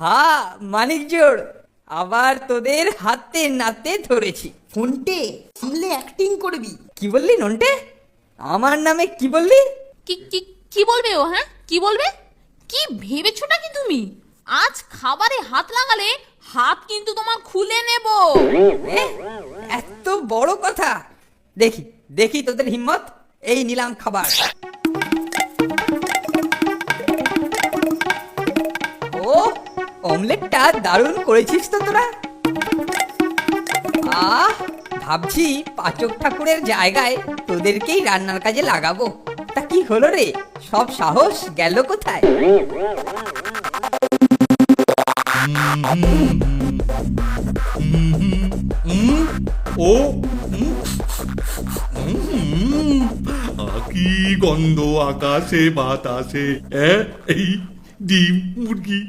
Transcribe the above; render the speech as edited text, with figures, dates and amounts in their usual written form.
হা মানিক জোড়, আবার তোদের হাতে নাতে ধরেছি। ফোনটে সামলে অ্যাক্টিং করবি। কি বললি নন্টে? আমার নামে কি বললি? কি কি কি বলবে ও? হ্যাঁ, কি বলবে? কি ভেবেছো নাকি তুমি? আজ খাবারে হাত লাগালে হাত কিন্তু তোমার খুলে নেব। এ, এত বড় কথা! দেখি দেখি তোদের হিম্মত। এই নিলাম খাবার। ও, অমলেটটা দারুণ করেছিস তো তোরা। ভাবছি পাচক ঠাকুরের জায়গায় তোদেরকেই রান্নার কাজে লাগাবো। তা কি হলো রে, সব সাহস গেল কোথায়? ও কি গন্ধ আকাশে বাতাসে, এই ডিম মুরগি